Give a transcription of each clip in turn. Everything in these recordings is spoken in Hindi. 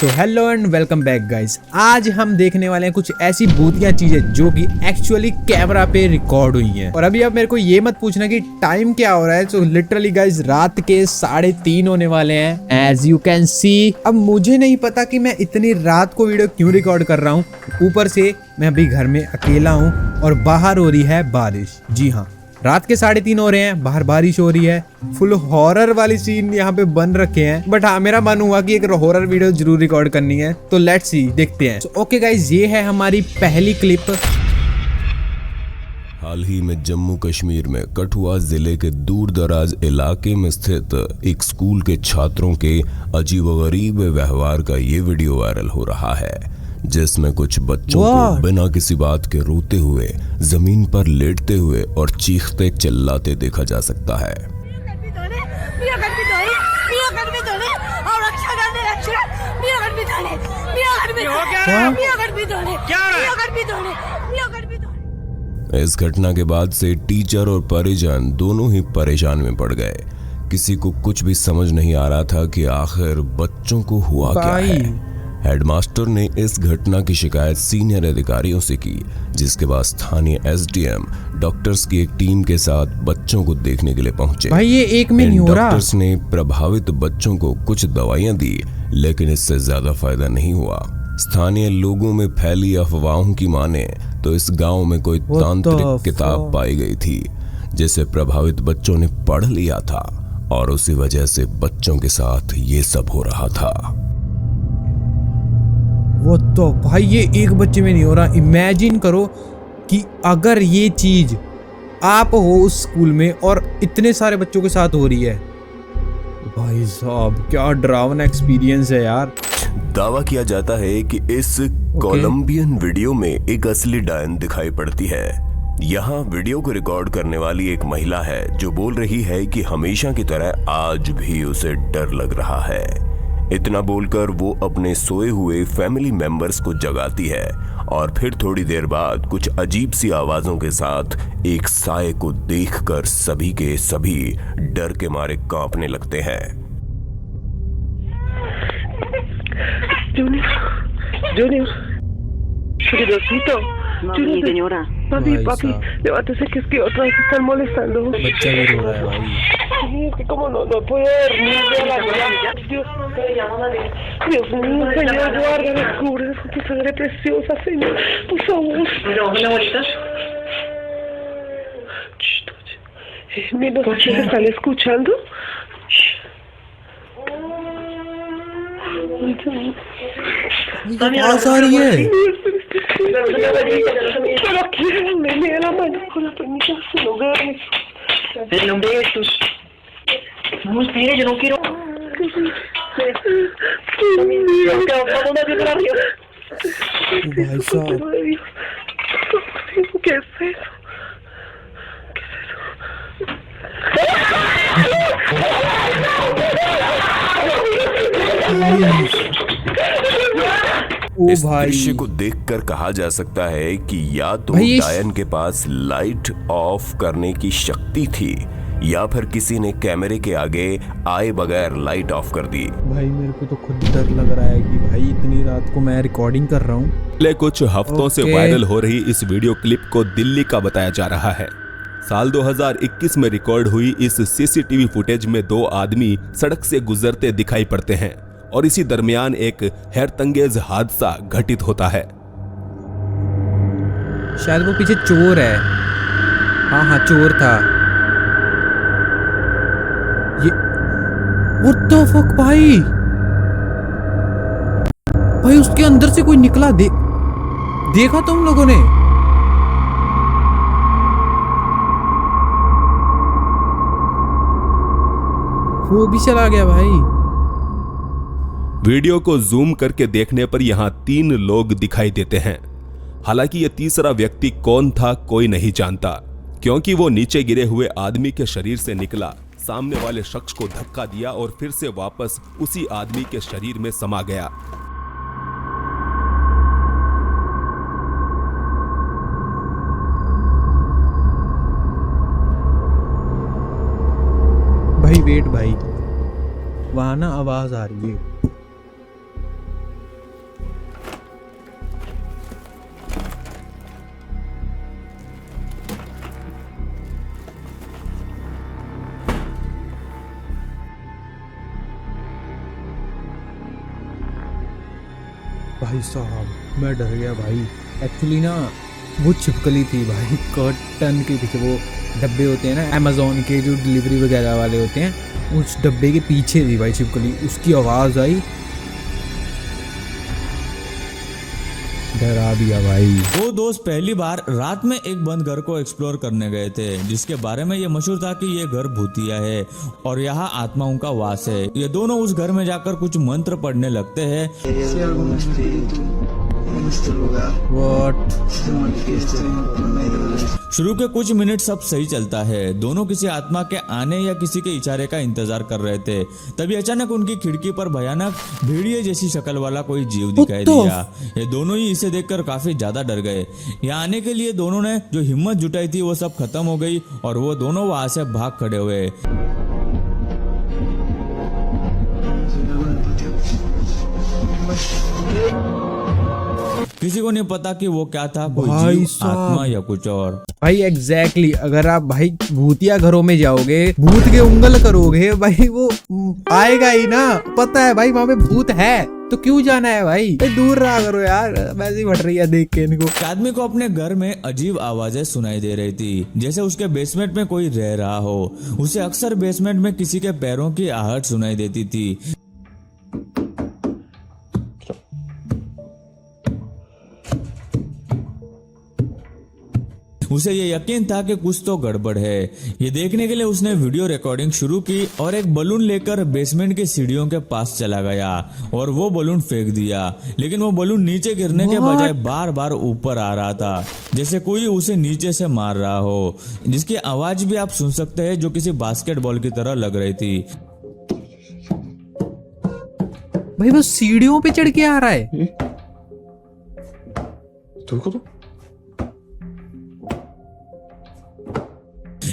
So hello and welcome back guys. आज हम देखने वाले हैं कुछ ऐसी भूतिया चीजें जो कि एक्चुअली कैमरा पे रिकॉर्ड हुई हैं। और अभी आप मेरे को ये मत पूछना कि टाइम क्या हो रहा है। तो लिटरली गाइस रात के 3:30 होने वाले हैं एज यू कैन सी। अब मुझे नहीं पता कि मैं इतनी रात को वीडियो क्यों रिकॉर्ड कर रहा हूँ। ऊपर से मैं अभी घर में अकेला हूँ और बाहर हो रही है बारिश। जी हाँ, रात के 3:30 हो रहे हैं, बाहर बारिश हो रही है। फुल हॉरर वाली सीन यहाँ पे बन रखे हैं। बट हाँ, मेरा मन हुआ कि एक हॉरर वीडियो जरूर रिकॉर्ड करनी है, तो लेट्स सी, देखते हैं। ओके गाइस, ये है हमारी पहली क्लिप। हाल ही में जम्मू कश्मीर में कठुआ जिले के दूर दराज इलाके में स्थित एक स्कूल के छात्रों के अजीबोगरीब व्यवहार का ये वीडियो वायरल हो रहा है, जिसमें कुछ बच्चों को बिना किसी बात के रोते हुए, जमीन पर लेटते हुए और चीखते चिल्लाते देखा जा सकता है। इस घटना के बाद से टीचर और परिजन दोनों ही परेशान में पड़ गए। किसी को कुछ भी समझ नहीं आ रहा था कि आखिर बच्चों को हुआ क्या है। हेडमास्टर ने इस घटना की शिकायत सीनियर अधिकारियों से की, जिसके बाद स्थानीय एसडीएम डॉक्टर्स की एक टीम के साथ बच्चों को देखने के लिए पहुंचे। भाई ये एक में नहीं हो रहा। डॉक्टर्स ने प्रभावित बच्चों को कुछ दवाइयां दी, लेकिन इससे ज्यादा फायदा नहीं हुआ। स्थानीय लोगों में फैली अफवाहों की माने तो इस गांव में कोई तांत्रिक किताब पाई गई थी, जिसे प्रभावित बच्चों ने पढ़ लिया था और उसी वजह से बच्चों के साथ ये सब हो रहा था। वो तो भाई ये एक बच्चे में नहीं हो रहा। इमेजिन करो कि अगर ये चीज आप हो उस स्कूल में और इतने सारे बच्चों के साथ हो रही है। भाई साहब क्या डरावना एक्सपीरियंस है यार। दावा किया जाता है कि इस कोलंबियन वीडियो में एक असली डायन दिखाई पड़ती है। यहाँ वीडियो को रिकॉर्ड करने वाली एक महिला है जो बोल रही है कि हमेशा की तरह आज भी उसे डर लग रहा है। इतना बोलकर वो अपने सोए हुए फैमिली मेंबर्स को जगाती है और फिर थोड़ी देर बाद कुछ अजीब सी आवाजों के साथ एक साए को देखकर सभी के सभी डर के मारे कांपने लगते हैं। Junior, Juniorcito, Mami, señora. Papi, levántese que es que otra vez están molestando. बच्चा भी रो रहा है भाई। Sí, es que como no puedo dormir de la vida. Dios mío, Señor, guarda, cubre con tu sangre preciosa, Señor, por favor. Pero, hola, bonita. Mira, ¿se están escuchando? आवाज आ रही है। Pero aquí me da la mano con la permisa, se lo agarre. El nombre de Jesús. No, espere, yo no quiero. भाई साहब ¿Qué es eso? इस दृश्य को देखकर कहा जा सकता है कि या तो डायन के पास लाइट ऑफ करने की शक्ति थी या फिर किसी ने कैमरे के आगे आए बगैर लाइट ऑफ कर दी। भाई मेरे को तो खुद डर लग रहा है कि भाई इतनी रात को मैं रिकॉर्डिंग कर रहा हूँ। पिछले कुछ हफ्तों से वायरल हो रही इस वीडियो क्लिप को दिल्ली का बताया जा रहा है। साल 2021 में रिकॉर्ड हुई इस सीसीटीवी फुटेज में 2 आदमी सड़क से गुजरते दिखाई पड़ते हैं और इसी दरमियान एक हैरतअंगेज हादसा घटित होता है। शायद वो पीछे चोर है। हाँ चोर था ये। What the fuck भाई उसके अंदर से कोई निकला। देखा तुम लोगों ने? वो भी चला गया भाई। वीडियो को जूम करके देखने पर यहाँ 3 लोग दिखाई देते हैं। हालांकि ये तीसरा व्यक्ति कौन था कोई नहीं जानता, क्योंकि वो नीचे गिरे हुए आदमी के शरीर से निकला, सामने वाले शख्स को धक्का दिया और फिर से वापस उसी आदमी के शरीर में समा गया। भाई वेट भाई, वहां ना आवाज आ रही है। भाई साहब मैं डर गया भाई। एक्चुअली ना वो छिपकली थी भाई, कर्टन के पीछे वो डब्बे होते हैं ना अमेज़ॉन के जो डिलीवरी वगैरह वाले होते हैं, उस डब्बे के पीछे थी भाई छिपकली। उसकी आवाज़ आई, डरा दिया भाई। वो दोस्त पहली बार रात में एक बंद घर को एक्सप्लोर करने गए थे, जिसके बारे में ये मशहूर था कि ये घर भूतिया है और यहाँ आत्माओं का वास है। ये दोनों उस घर में जाकर कुछ मंत्र पढ़ने लगते हैं। शुरू के कुछ मिनट सब सही चलता है, दोनों किसी आत्मा के आने या किसी के इशारे का इंतजार कर रहे थे। तभी अचानक उनकी खिड़की पर भयानक भेड़िए जैसी शक्ल वाला कोई जीव दिखाई दिया। ये दोनों ही इसे देखकर काफी ज्यादा डर गए। यहाँ आने के लिए दोनों ने जो हिम्मत जुटाई थी वो सब खत्म हो गई और वो दोनों वहां से भाग खड़े हुए। किसी को नहीं पता कि वो क्या था, कोई जीव, आत्मा या कुछ और। भाई एग्जैक्टली अगर आप भाई भूतिया घरों में जाओगे, भूत के उंगल करोगे भाई, वो आएगा ही ना। पता है भाई वहाँ पे भूत है तो क्यों जाना है भाई, दूर रहा करो यार। वैसे ही फट रही है देख के इनको। एक आदमी को अपने घर में अजीब आवाजें सुनाई दे रही थी, जैसे उसके बेसमेंट में कोई रह रहा हो। उसे अक्सर बेसमेंट में किसी के पैरों की आहट सुनाई देती थी। उसे ये यकीन था कि कुछ तो गड़बड़ है। ये देखने के लिए उसने वीडियो रिकॉर्डिंग शुरू की और एक बलून लेकर बेसमेंट की सीढ़ियों के पास चला गया और वो बलून फेंक दिया। लेकिन वो बलून नीचे गिरने के बजाय बार बार ऊपर आ रहा था, जैसे कोई उसे नीचे से मार रहा हो, जिसकी आवाज भी आप सुन सकते हैं, जो किसी बास्केटबॉल की तरह लग रही थी। भाई वो सीढ़ियों पे चढ़ के आ रहा है।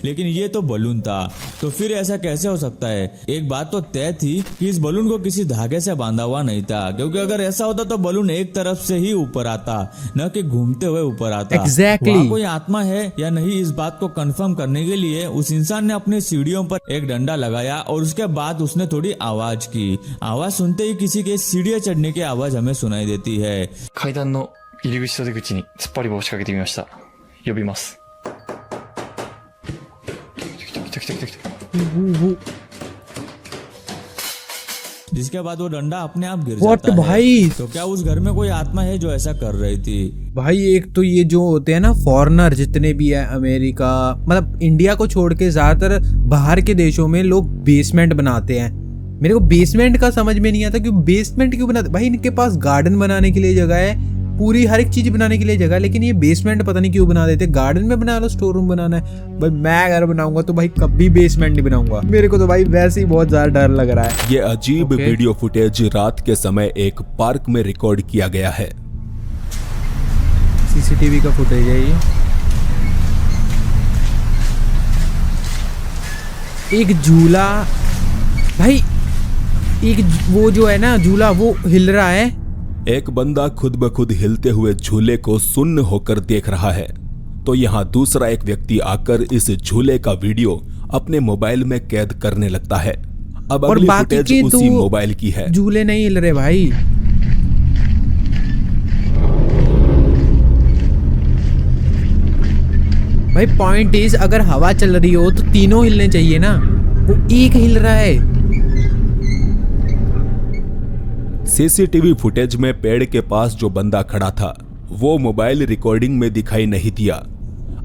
लेकिन ये तो बलून था, तो फिर ऐसा कैसे हो सकता है? एक बात तो तय थी कि इस बलून को किसी धागे से बांधा हुआ नहीं था, क्योंकि अगर ऐसा होता तो बलून एक तरफ से ही ऊपर आता, न कि घूमते हुए ऊपर आता। Exactly. वहाँ कोई आत्मा है या नहीं, इस बात को कंफर्म करने के लिए उस इंसान ने अपनी सीढ़ियों पर एक डंडा लगाया और उसके बाद उसने थोड़ी आवाज की। आवाज सुनते ही किसी के सीढ़ियां चढ़ने की आवाज हमें सुनाई देती है। 階段の入り口と出口に突っ張り棒を仕掛けてみました。呼びます。来た来た来た来た。 जिसके बाद वो डंडा अपने आप गिर What जाता भाई? है। तो क्या उस घर में कोई आत्मा है जो ऐसा कर रही थी? भाई एक तो ये जो होते हैं ना फॉरेनर जितने भी है, अमेरिका मतलब इंडिया को छोड़ के ज्यादातर बाहर के देशों में लोग बेसमेंट बनाते हैं। मेरे को बेसमेंट का समझ में नहीं आता कि बेसमेंट क्यों बनाते। भाई इनके पास गार्डन बनाने के लिए जगह है, पूरी हर एक चीज बनाने के लिए जगह, लेकिन ये बेसमेंट पता नहीं क्यों बना देते। गार्डन में बना लो, स्टोर रूम बनाना है। भाई मैं घर बनाऊंगा तो भाई कभी बेसमेंट नहीं बनाऊंगा। मेरे को तो भाई वैसे ही बहुत ज्यादा डर लग रहा है। ये अजीब वीडियो फुटेज रात के समय एक पार्क में रिकॉर्ड किया गया है। सीसीटीवी का फुटेज है ये। एक झूला भाई, एक वो जो है ना झूला वो हिल रहा है। एक बंदा खुद ब खुद हिलते हुए झूले को सुन्न होकर देख रहा है, तो यहाँ दूसरा एक व्यक्ति आकर इस झूले का वीडियो अपने मोबाइल में कैद करने लगता है। अब और अगली बाकी फुटेज के उसी तो मोबाइल की है। झूले नहीं हिल रहे भाई। भाई पॉइंट इज अगर हवा चल रही हो तो तीनों हिलने चाहिए ना, वो एक हिल रहा है। सीसीटीवी फुटेज में पेड़ के पास जो बंदा खड़ा था वो मोबाइल रिकॉर्डिंग में दिखाई नहीं दिया।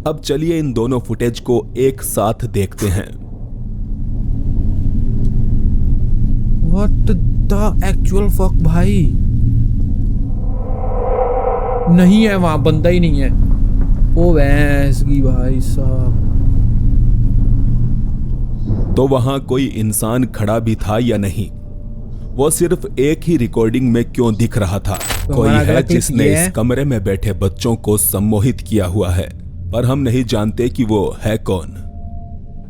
अब चलिए इन दोनों फुटेज को एक साथ देखते हैं। What the actual fuck भाई, नहीं है वहां, बंदा ही नहीं है। ओ भैंस की भाई साहब। तो वहां कोई इंसान खड़ा भी था या नहीं, वो सिर्फ एक ही रिकॉर्डिंग में क्यों दिख रहा था? कोई है जिसने इस कमरे में बैठे बच्चों को सम्मोहित किया हुआ है, पर हम नहीं जानते कि वो है कौन।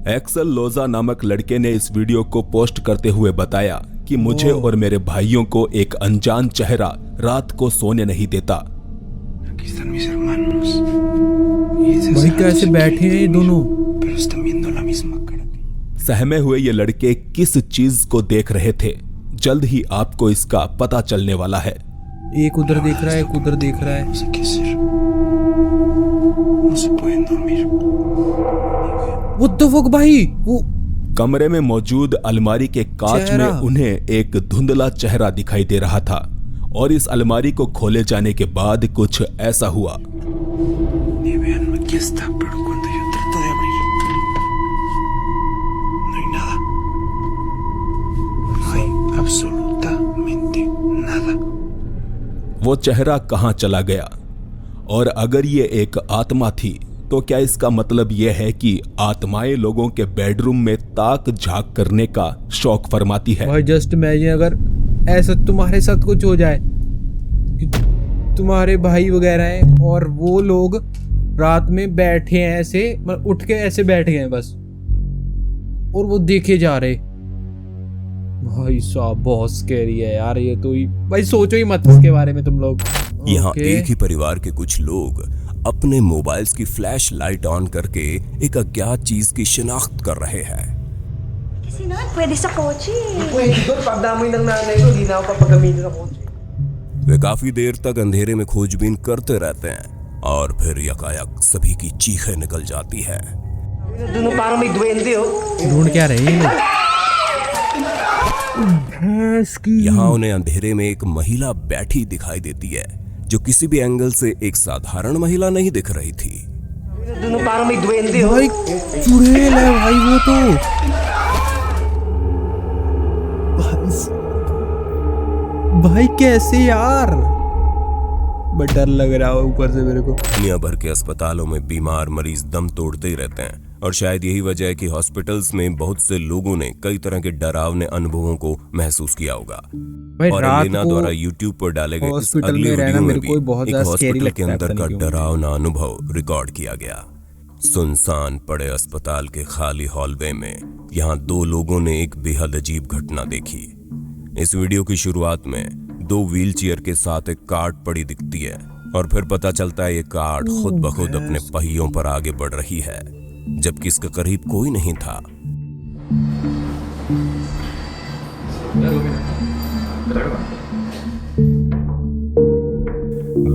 एक्सल लोजा नामक लड़के ने इस वीडियो को पोस्ट करते हुए बताया कि मुझे और मेरे भाइयों को एक अनजान चेहरा रात को सोने नहीं देता। भाई कैसे बैठे हैं ये दोनों? सहमे हुए ये लड़के किस चीज को देख रहे थे, जल्द ही आपको इसका पता चलने वाला है। एक उधर देख रहा है, एक उधर देख रहा है। No sé qué hacer. No se pueden dormir. What the fuck भाई, वो कमरे में मौजूद अलमारी के कांच में चेहरा। उन्हें एक धुंधला चेहरा दिखाई दे रहा था और इस अलमारी को खोले जाने के बाद कुछ ऐसा हुआ। Ni vean, aquí está, pero cuando yo trato de abrir, no hay nada. No hay absolutamente nada. वो चेहरा कहाँ चला गया? और अगर ये एक आत्मा थी तो क्या इसका मतलब यह है कि आत्माएं लोगों के बेडरूम में ताक झांक करने का शौक फरमाती है? भाई जस्ट इमेजिन अगर ऐसा तुम्हारे साथ कुछ हो जाए कि तुम्हारे भाई वगैरह हैं और वो लोग रात में बैठे हैं ऐसे, मतलब उठ के ऐसे बैठ गए हैं बस और वो देखे जा रहे। भाई साहब बहुत स्कैरी है यार ये तो। ही भाई सोचो ही मत इसके बारे में तुम लोग। यहाँ ओके। एक ही परिवार के कुछ लोग अपने मोबाइल्स की फ्लैश लाइट ऑन करके एक अज्ञात चीज की शिनाख्त कर रहे हैं। Kasi naman, pwede sa kotse. Pwede doon, pag namoy ng nanay ko, di na ako papagamitin sa kotse. वे काफी देर तक अंधेरे में खोजबीन करते रहते हैं और फिर यकायक सभी की चीखें निकल जाती है। Doon parang may duwende, oh. ढूंढ क्या रहे हैं ये लोग? भैंस की। यहाँ उन्हें अंधेरे में एक महिला बैठी दिखाई देती है जो किसी भी एंगल से एक साधारण महिला नहीं दिख रही थी। Doon parang may duwende, oh. भाई चुड़ैल है भाई वो तो। भाई कैसे यार, बट डर लग रहा है ऊपर से मेरे को। दुनिया भर के अस्पतालों में बीमार मरीज दम तोड़ते ही रहते हैं और शायद यही वजह है कि हॉस्पिटल्स में बहुत से लोगों ने कई तरह के डरावने अनुभवों को महसूस किया होगा। भाई और रात एलेना को द्वारा यूट्यूब पर डाले गए इस हॉस्पिटल अगले में रहना वीडियो में मेरे भी को बहुत एक ज्यादा स्कैरी हॉस्पिटल लगता के है, अंदर पता का नहीं क्यों। डरावना अनुभव रिकॉर्ड किया गया। सुनसान पड़े अस्पताल के खाली हॉलवे में यहाँ दो लोगों ने एक बेहद अजीब घटना देखी। इस वीडियो की शुरुआत में दो व्हीलचेयर के साथ एक कार्ट पड़ी दिखती है और फिर पता चलता है ये कार्ट खुद ब खुद अपने पहियों पर आगे बढ़ रही है जबकि इसके करीब कोई नहीं था।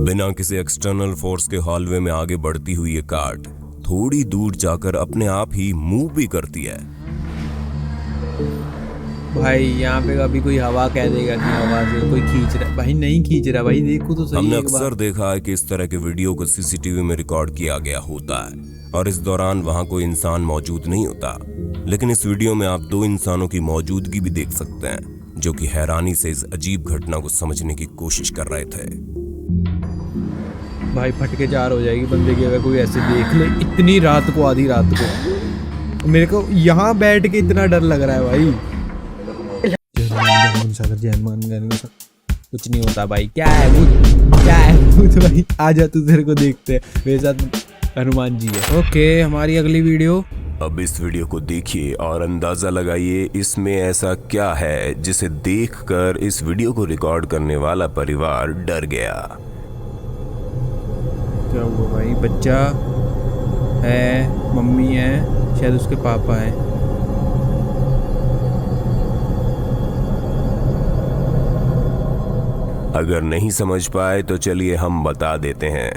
बिना किसी एक्सटर्नल फोर्स के हॉलवे में आगे बढ़ती हुई ये कार्ट थोड़ी दूर जाकर अपने आप ही मूव भी करती है। भाई यहाँ पे अभी कोई हवा कह देगा कि हवा से कोई खींच रहा है, भाई नहीं खींच रहा। भाई देखो तो सही हमने एक बार। अक्सर देखा है कि इस तरह के वीडियो को सीसीटीवी में रिकॉर्ड किया गया होता है और इस दौरान वहां कोई इंसान मौजूद नहीं होता, लेकिन इस वीडियो में आप दो इंसानों की मौजूदगी भी देख सकते हैं जो कि हैरानी से इस अजीब घटना को समझने की कोशिश कर रहे थे। भाई फटके जार हो जाएगी बंदे की अगर कोई ऐसे देख ले इतनी रात को, आधी रात को। मेरे को यहाँ बैठ के इतना डर लग रहा है भाई। कुछ नहीं होता भाई, क्या है भूत, क्या है भूत भाई, आजा तू तेरे को देखते हैं। मेरे साथ हनुमान जी है। ओके हमारी अगली वीडियो। अब इस वीडियो को देखिए और अंदाजा लगाइए इसमें ऐसा क्या है जिसे देखकर इस वीडियो को रिकॉर्ड करने वाला परिवार डर गया। क्या हुआ भाई? बच्चा है, मम्मी है, शायद उसके पापा है। अगर नहीं समझ पाए तो चलिए हम बता देते हैं।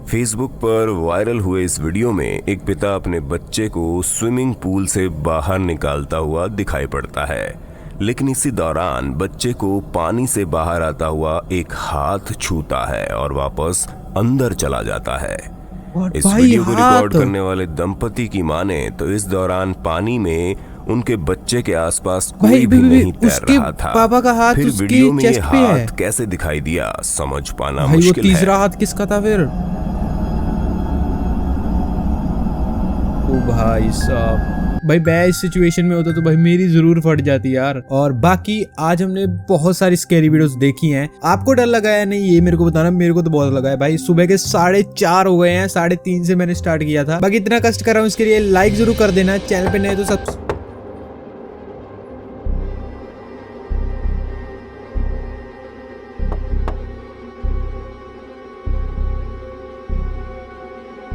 फेसबुक पर वायरल हुए इस वीडियो में एक पिता अपने बच्चे को स्विमिंग पूल से बाहर निकालता हुआ दिखाई पड़ता है, लेकिन इसी दौरान बच्चे को पानी से बाहर आता हुआ एक हाथ छूता है और वापस अंदर चला जाता है। इस भाई वीडियो को रिकॉर्ड हाथ। करने वाले दंपति की माने तो इस दौरान पानी में उनके बच्चे के आसपास भाई, कोई भी भाई, नहीं तैर उसके रहा था। पापा का हाथ फिर उसके वीडियो में ये चेस्ट पे है। हाथ कैसे दिखाई दिया समझ पाना भाई वो मुश्किल तीसरा है। हाथ किसका था फिर? ओ भाई साहब, भाई मैं इस सिचुएशन में होता तो भाई मेरी जरूर फट जाती यार। और बाकी आज हमने बहुत सारी स्कैरी वीडियोस देखी हैं। आपको डर लगा है नहीं ये मेरे को बताना, मेरे को तो बहुत लगा है भाई। सुबह के 4:30 हो गए हैं, 3:30 से मैंने स्टार्ट किया था। बाकी इतना कष्ट कर रहा हूँ इसके लिए लाइक जरूर कर देना, चैनल पे नए तो सब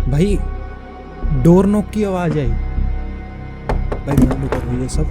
भाई डोर नॉक की आवाज आई भाई, बंद कर दिया सब।